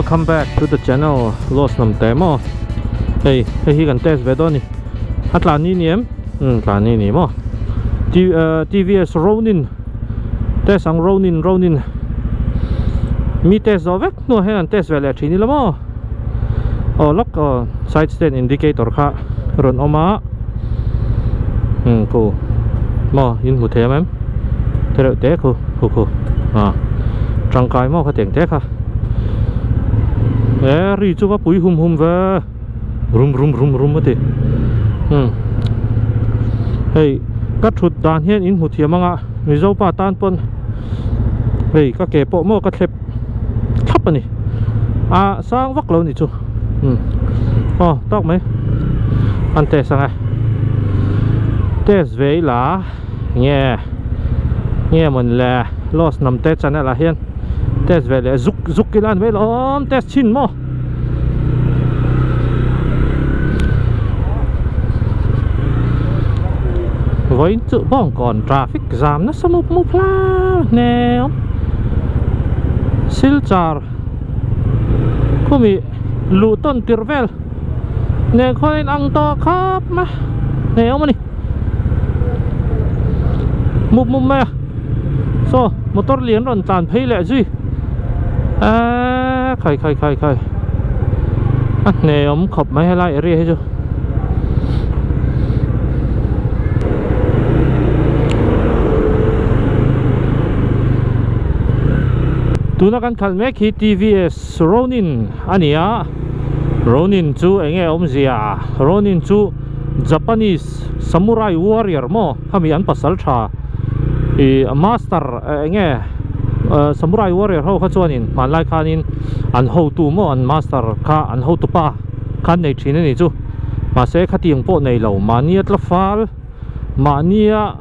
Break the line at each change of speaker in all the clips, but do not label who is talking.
Welcome back to the channel. Lost nam temo. Hey kan test vedo ni. Atlan ni niem. Tlan ni mo. TVS Ronin. Test ang Ronin. Mi test ovek no hen test vele chini la mo. Lock side stand indicator kha ron oma. Ko. Mo in mu the mem. Thế té cô trăng cái mò cái tiếng té ha ri chú bụi hum về rum thế hey các chuột đàn hiện in một thiệp mang ạ người dâu pa tan pon hey các kẻ bộ mò các thép thấp này sang vắt lâu này chú tóc mấy anh té sang ai té về là nghe mình là lost nằm test channel là hiện test về là giúp cái lan với lắm test chín mò với chữ bong còn traffic jam nó sao một la nè Silchar kumi Luton Tirvel nè khoin ăn to khắp mà nè ông này mục mày so motor liền ron tàn phê lẹ duy khai nè ông khập máy hay lại area hay chưa tu na kan khal mek hi TVS Ronin ania Ronin chu enge om zia Ronin chu Japanese samurai warrior mo hami an pasal tha master nghe samurai warrior ho kha chuanin man lai khanin an ho tu mo an master kha an ho tu pa khan nei thine ni chu ma se kha tiang po nei lo mania tlafal mania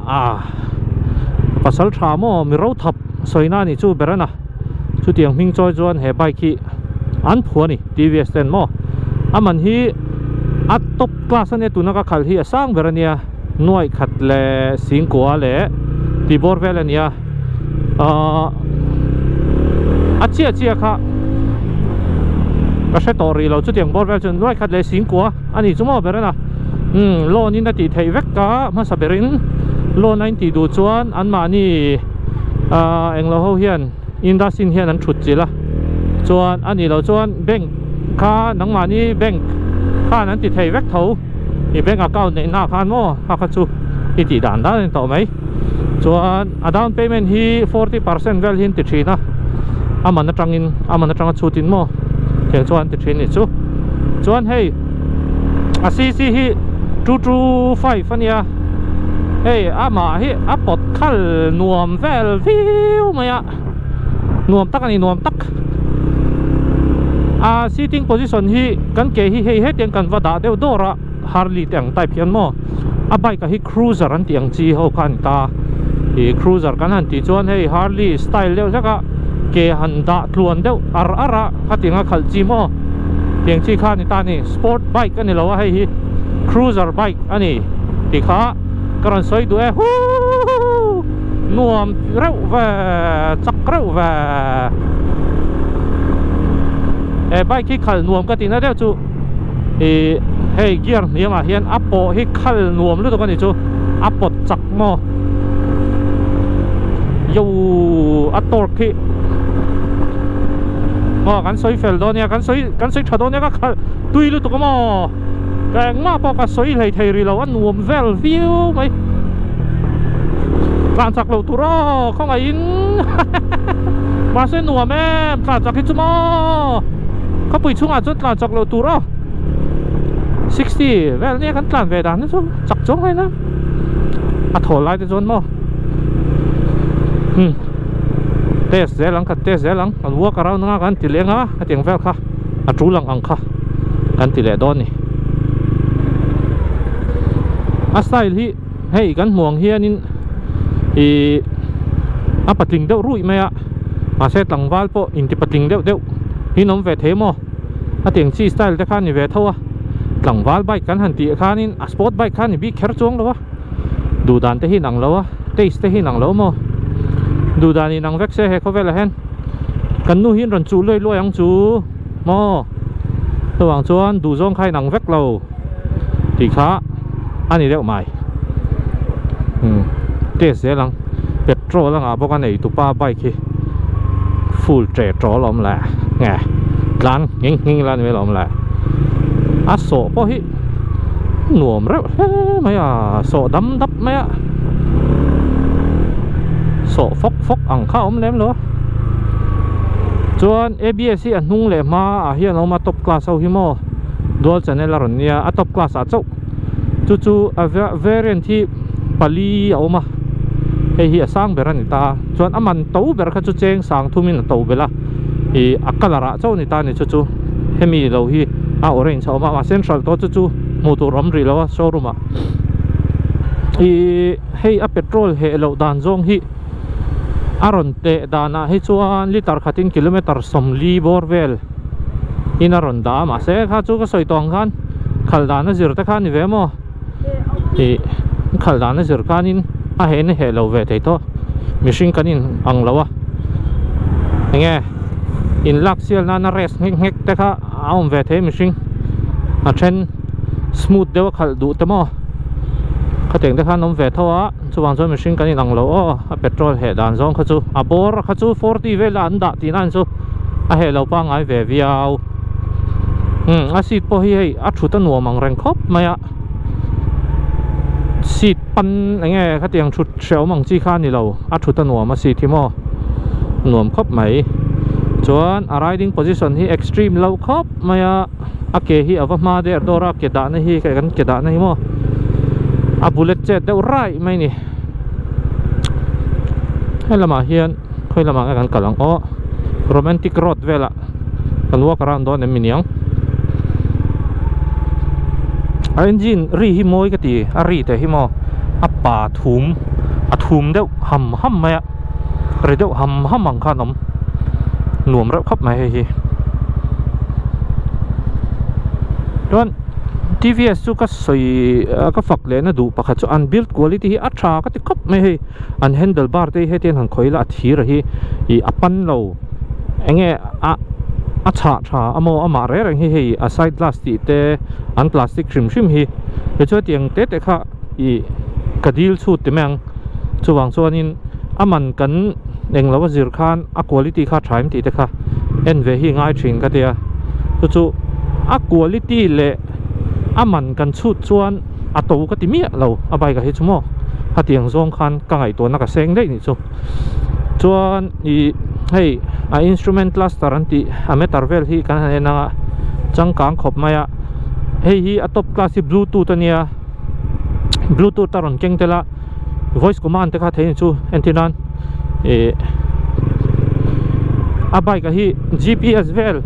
pasal tha mo mi ro thap soina ni chu berana chu tiang hing choi chuan he bike ki an phua ni TVS ten mo aman hi at top class ane tu na ka khal hi sang berania noi khat le sing kwa le tibor velen ya chia kha ka se tori lo chu tiang bor vel chun noi khat le sing kwa ani chumo berana lo ni na ti thei vek ka ma saberin lo 90 du chuan an ma ni englo ho hian indasin hian an thut chila chuan ani lo chuan bank kha nang ma ni bank kha nan ti thei vek tho i bank account nei na khan mo kha chu i ti dan da to mai chuan down payment hi 40% vel hin ti thina amana tanga chutin mo theng chuan ti thin ni chu chuan hei CC hi 225 ania hei ama hi apot khal nuam vel view maya nuam tak ani nuam tak sitting position hi kan ke hi hei he tiang kan wada deu dora Harley tiang type hian mo bike hi cruiser an tiang chi ho kan ta cruiser kan han ti chuan hei Harley style deuh jaka ke han da tluan deuh ara khatinga khal chi mo tiang chi kha ni ta ni sport bike ani lo hei hi cruiser bike ani ti kha karan soi du nuam reu ve chak reu ve bike hi khal nuam ka ti na deuh chu hei gear niama hian apo hi khal nuam lu to kan ni chu apot chak mo yo ator ki kan soi fel do nia kan soi thado nia ka khal tui lu to ka mo kang ma po ka soi lei thei ri lo an nuam vel view mai tlan chak lo tu ro không ai in ma se nuam em tlan chak hi chu mo ka pui chunga chu tlan chak lo tu ro 60 vel nia kan tlan ve dan chu chak chong hai na thol lai te chon mo test zelang an walk around nga kan tilenga ating vel kha atrulang ang kha kan tile don ni style hi hei kan muang hianin patling deuh rui maya ma se tlangwal po in ti patling deuh hinom ve themo ating chi style te khan ni ve thowa tlangwal bike kan han ti khanin sport bike khan ni bi kher chong lo wa du dan te hi nang lo wa taste te hi nang lo mo du dan ni nang vek se he ko vela hen kan nu hin ron chu loi ang chu มอระหว่างชวนดูซ่องไข่หนังเวกเราตีขาอันนี้เรียกใหม่เตะเสียหลังเปโตรแล้วอ่ะพวกกันไอ้ตุป้าใบคีฟูลเจตรอลอมแหละไงร้านงิ่งร้านไม่ลอมแหละอ่ะโซ่พอฮิหน่วมแล้วไม่อ่ะโซ่ดำดับไม่อ่ะโซ่ฟกอ่างข้าวมันเล่มเหรอจวน ABS ที่นุ่งเล่มมาเฮียเรามาตบกลาสเอาหิมอดูจะเนี่ยละรเนี่ยตบกลาสอาเจ้าจู่ๆvariant ที่ปลีเอามาเฮียสร้างเบรันิตาจวนมันโตเบรเขาจู่เจงสร้างทุ่มินโตเบล่าอักกะลาระเจ้านิตาเนี่ยจู่ๆเฮมีเราฮีorange เอามาเซ็นทรัลตัวจู่ๆมอเตอร์รำรีแล้วโชว์รูมเฮียเปโตรเฮเราด่านจงฮีอารอนเตะดานะให้ชวนลิตรขัดกิโลเมตรสมลีบอร์เวลอินอารอนดามาเสกข้าจูก็สวยตองกันขัลดานะจิรตะขันนี่เวมอขัลดานะจิรขันินเห็นเฮเราเวทไอโตมิชิงกันินอังลาวะยังไงอินลักเซียลนาเรสเงกแต่ข้าเอาเวทเฮมิชิงเช่นสมูทเดียวขัลดูแต่มอเขาเต็งแต่ข้าน้องเวทเขาว่าช่วงช่วงมิชิงกันนี่นังเราเปโตรเฮดานซองเขาจูบอร์เขาจู40เวลาอันดับที่นั่นจูเฮเราปังไอเววิเอาสิทธิ์พอเฮ้ยชุดตันหัวมังแรงครบไหมสิทธิ์ปันยังไงเขาเตียงชุดเชลมังจีข้านี่เราชุดตันหัวมาสิทธิ์ที่มอหน่วมครบไหมจวนriding position ที่ extreme เราครบไหมเกฮีเอามาเดอร์ดอร์เกดานี่กันเกดานี่มอบุลเลตเจ็ดเดี๋ยวไรไม่นี่ให้ละมาเฮียนค่อยละมากันกำลังโรแมนติกรอดเวลากันว่าการันโดนมินิยังengine รีฮิโมยก็ตีรีแต่ฮิโมป่าทุ่มเดี๋ยวห้ำไหมเดี๋ยวห้ำมังคานมหน่วมรับขับไหมเฮ้ยดวนTVS จูก็สวยก็ฝักเลยนะดูปะค่ะจูอัน build quality อัตราก็ติดขับไม่ให้อัน handlebar ได้ให้เตียนหันคอยละทีระฮีปันเราเองชาอโมมาเรื่องฮีside glass ตีเตอันพลาสติกชิมฮีช่วยเตียงเตะค่ะกระดิ่งสูดที่แมงจูวังส่วนนี้มันกันเองเราว่าจิรคานquality ค่าใช้ตีเตะค่ะNV ฮีง่ายจริงก็เดียจู่quality เลยมันกันชุดชวนตัวก็ติมีเราใบกับเฮชโมเตียงซองคันกังไอตัวนักเซงได้นี่ชวนให้instrument cluster อันที่เมตาเวลที่กันเห็นนะจังกังขบมาให้top class Bluetooth ตัวเนี้ย Bluetooth ตารางเก่งแต่ละ voice command แต่ข้าเห็นแอนตินันใบกับ GPS เวล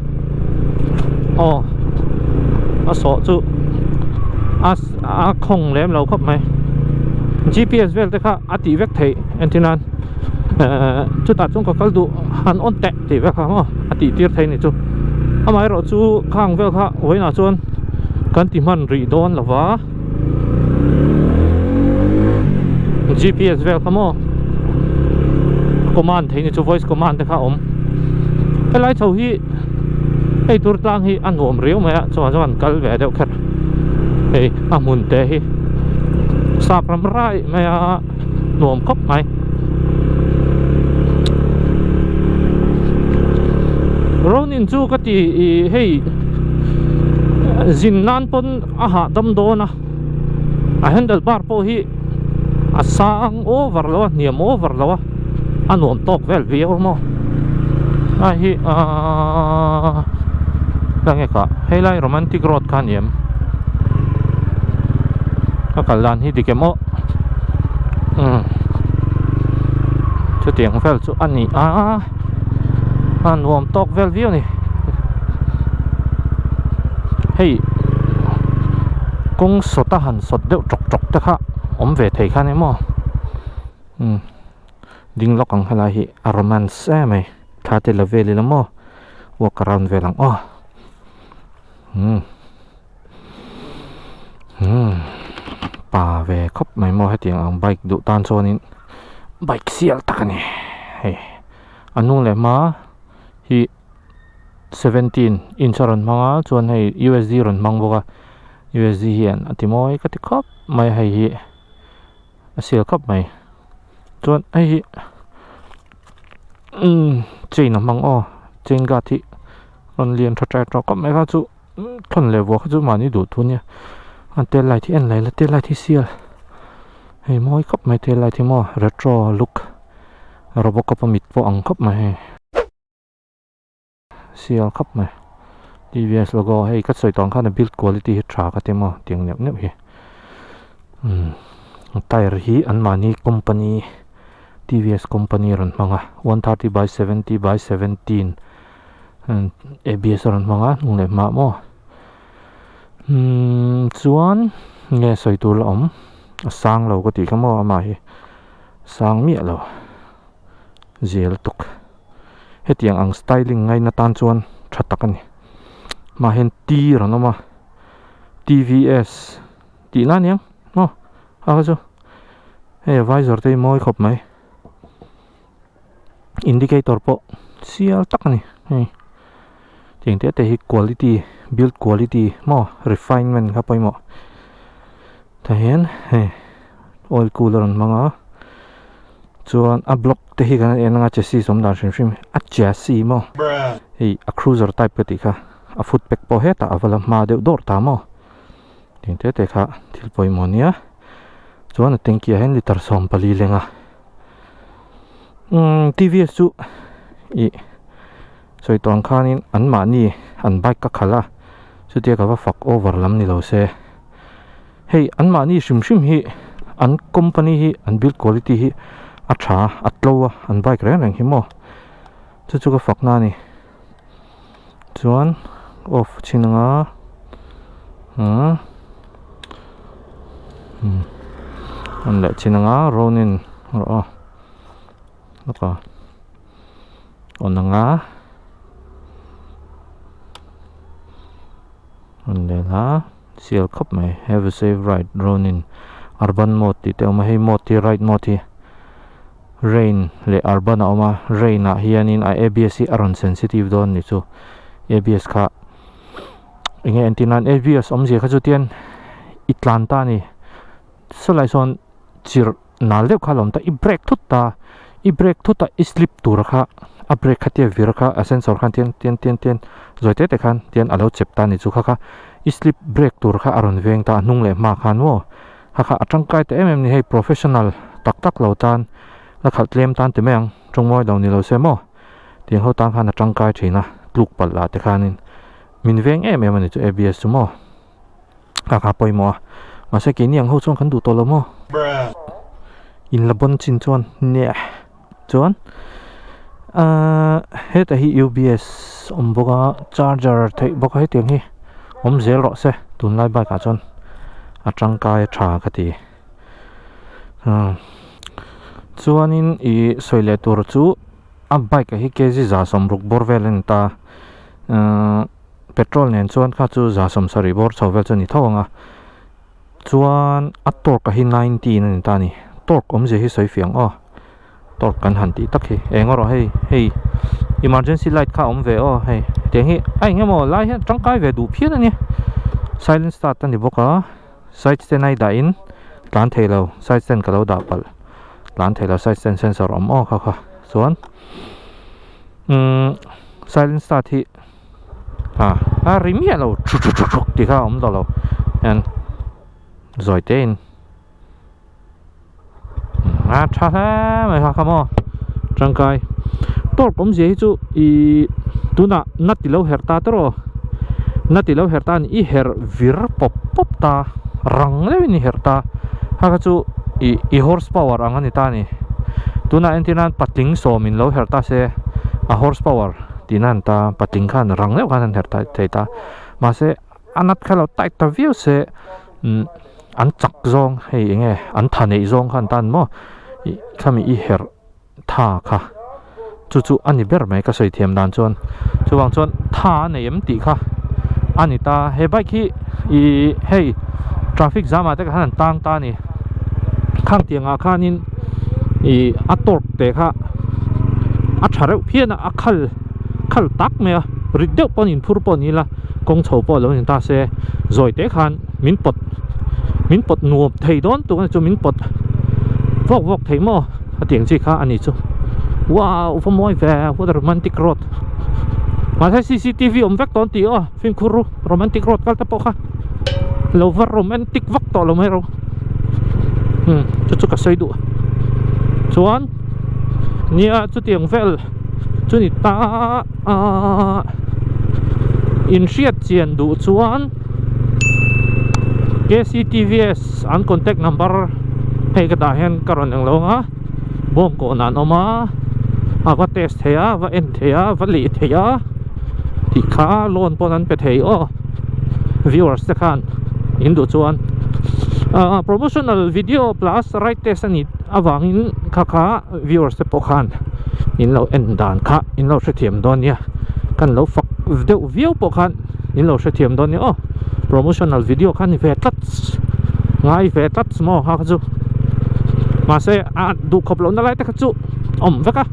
สอจูคงเล่มเราครับไหม GPS เวลแต่ข้าติเวกเทแอนตินันจุดตัดจงก็ดูหันอ่อนแตะตีเวลครับติตีร์ไทยนี่จูทำไมเราจูข้างเวลครับไว้หน้าจวนกันที่มันรีดอนหรอวะ GPS เวลครับcommand ไทยนี่จู voice command แต่ข้าอะไรเท่าที่ตัวตั้งที่อันหัวเรียวไหมจวนกัลเวเดียวแค่มุนเตะสาบรำไรไหมหน่วมครบไหมโรนินจูก็ตีให้จินนันปนดำโดนะเฮนเดลบาร์พอฮีสร้างโอเวอร์แล้วเนี่ยโอเวอร์แล้วหน่วมตกเวลวิวมั้งดังไงก็ให้ไล่โรแมนติกรอดกันเยี่ยมก็กลันที่ดิเกมจะเตียงเฟลจูอันนี้รวมตกเวลวิวนี่ให้กงสดหันสดเดือดจกตะค่ะเวทให้ข้านี่มั้งดิ้งล็อกของอะไรอารมันแซ่ไหมข้าเตลเวลิละมั้งวกราวน์เวลังป่าเวคบไม่มอให้เตียงไบค์ดุตานโซนินไบค์เสียลตะกันนี่อันนู้นเลยมาที่ 17 inch ron manga chuan hei USD ron mang boka USD hian atimoi ka ti khop mai hei hi asil khop mai chuan hei hi chain mang o chain ga thi ron lian tha tra khop mai kha chu thon le bo kha chu mani du thu nia an tel lai thi en lai la tel lai thi sial hei moi khop mai tel lai thi mo retro look robocop mit po ang khop mai sial khop mai TVS logo hei kat soi tong khan build quality hi tha ka te mo tiang nep nep hi tire hi an mani company TVS company ron manga 130 by 70 by 17 ABS ron manga nung le ma mo chuan nghe soi tu la om sang lo ko ti ka mo ama hi sang mi lo zel tuk hetiang ang styling ngai na tan chuan thatakani ma hen ti ron ma TVS ti na niang no ha chu hey visor te moi khop mai indicator po sial takani hey ting te hi quality build quality mo refinement ka poi mo tahen hey oil cooler on manga chuan a block te hi kan enanga chassis som dar shim a chassis mo hey a cruiser type ka ti kha a footpack po heta avala ma deuh dor ta mo ting te kha thil poi mo nia chuan a tanki hen liter som pali lenga TVS chu i soi tong khanin an ma ni an bike ka khala chu te ka va fuck over lam ni lo se hey an ma ni shim hi an company hi an build quality hi a tha atlo an bike reng hi mo chu ka fuck na ni chuan off chinanga an le chinanga ronin ro naka onanga on le la seal khop mai have a safe ride ronin urban mode ti te ma hei mode ti right mode ti rain le urban a oma rain a hianin a ABS aron sensitive don ni chu ABS kha inge antina ABS omje kha chu tian itlanta ni solai son chir nal deuh khalom ta i brake thutta i slip tur kha a brake khatia vir kha a sensor khan tian zoite te khan tian alo chepta ni chu kha i slip brake tur kha aron veng ta nung le ma khan wo kha atangkai te ni hei professional tak lo tan la khat lem tan te meng chungmoi lo ni lo se mo tiang ho tang khan atangkai thina tluk pal la te khanin min veng ni chu ABS chu mo kha poi mo ma se ki niang ho chong khan du to lo mo in labon chin chuan ne chuan heta hi UBS omboga charger thei boka he tiang hi om zel ro se tun lai ba ka chon atangkai tha khati chuanin i soile tur chu a bike hi kg za somruk borvelen ta petrol nen chuan kha chu za som sari bor chawvel chani thawanga chuan a torque hi 90 ani ta ni torque omje hi soi fiang o torque kan han ti tak hi engoro hei emergency light kha om ve o hei tiang hi ai ngemo lai he tangkai ve du phian ani silent start ani boka side stand ai da in tlan thelo side stand ka lo da pal tlan thelo side stand sensor om o kha chuan silent start hi rimia lo chuk ti kha om do lo and zoite in tha mai kha mo tangkai tor kom je chu i tuna nati lo herta tro nati lo herta ni i her vir pop ta rang le ni herta ha chu i horsepower angani ta ni tuna entinan patling so min lo herta se a horsepower tinan ta pating khan rang le khan herta theita ma se anat khalo tai ta view se an chak zong hei nge an thanei zong khan tan mo khami i her tha kha chu ani ber mai ka soi thiam dan chuan chuwang chuan tha nei em ti kha ani ta he bike hi i hei traffic jam ate khan tang ta ni khang tianga khanin i atork te kha a thareu phian a khal tak me rit deuh pon in phur pon ni la kong chho po lo in ta se zoi te khan min pot nuop thei don tu chu min pot vok thei mo atiang chi kha ani chu wow for moi ve what a romantic road mà thấy CCTV om vek ton ti phim khuru romantic road kal ta po kha lover romantic vak to lo mai ro chu ka sei du chuan nia chu tiang vel chu ni ta in riat chian du chuan KCTVS an contact number hei ka da hen karon ang lo nga bom ko nan oma va test thea va en thea va li thea ti kha lon pon an pe thei viewers te khan in du chuan promotional video plus right test ani awangin kha viewers te po khan in lo en dan kha in lo thiam don nia kan lo fak deuh view po khan in lo thiam don nia promotional video khan ve tat ngai ve tat mo ha chu mà se du khop lo na lai ta chu om veka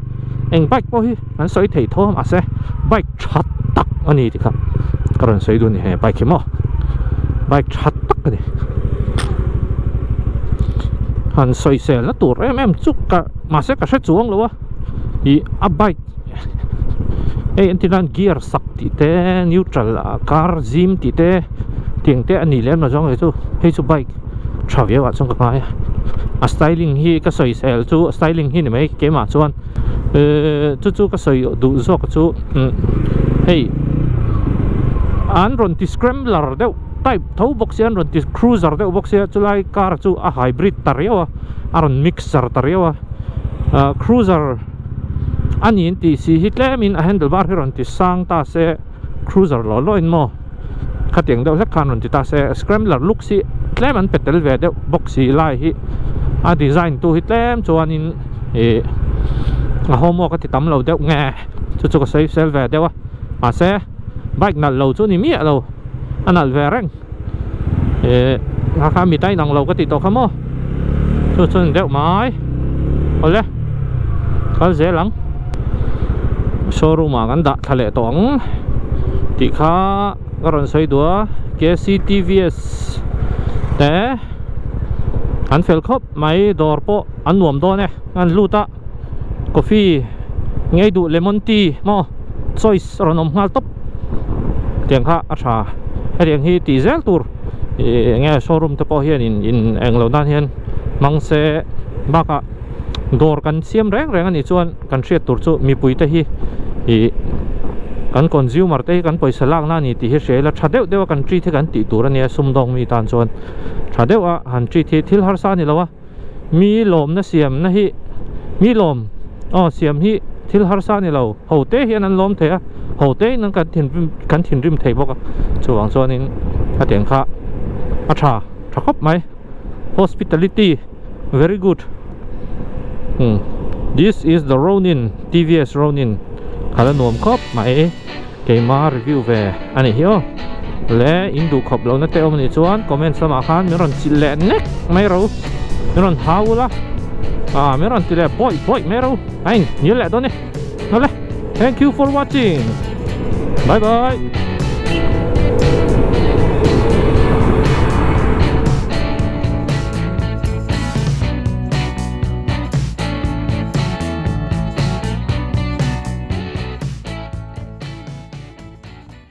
eng bike po hi an soi thei tho ma se bike that tak ani ti kha karon soi du ni he bike mo bike that tak ni han soi se la tur em chu ka ma se ka se chuang lo wa i a bike antinan gear sak ti te neutral car zim ti te tiang te ani lem na jong he chu bike travel wa chung ka mai a styling hi ka soi sel chu styling hi ni mai ke ma chuan chu ka soi du zo ka chu hey an ron ti scrambler deuh type thau box an ron ti cruiser deuh box chu lai car chu a hybrid tariawa aron mixer tariawa cruiser anin ti si hitlem in a handlebar hi ron ti sang ta se cruiser lo in mo khatiang deuh hlek khan ron ti ta se scrambler look si tlem an petel ve deuh box si lai hi a design tu hitlem chuan in a homo ka ti tam lo deuh nge chu ka save sel ve deuh ma se bike nal lo chu ni mi lo anal ve reng kha mi tai nang lo ka ti to khamo chu chun deuh mai ole kal ze lang showroom a kan da thale tong ti kha karon soi dua KCTVS te an fel khop mai dor po an nuam do ne an luta coffee ngei du lemon tea mo choice ronom ngal top tiang kha acha riang hi ti zel tur nge showroom te po hian in englo dan hian mangse baka dor kan siam reng ani chuan kan hriat tur chu mi pui te hi kan consumer te kan poisa lak na ni ti hi shela thadeu dewa kan tri the kan ti tur ani sumdong mi tan chuan thadeu a han tri the thil har sa ni lawa mi lom na siam na hi mi lom siam hi thil har sa ni lo ho te hian an lom the a ho te nan kan thin rim thei bok chuang chuan in a teng kha a tha khop mai hospitality very good this is the Ronin TVS Ronin khala nom khop mai keima review ve ani hio le indu khop lo na te om ni chuan comment sama khan mi ron chil le nek mai ro mi ron haula mi ron tile boy mai ro ai ni le do ne no le thank you for watching bye bye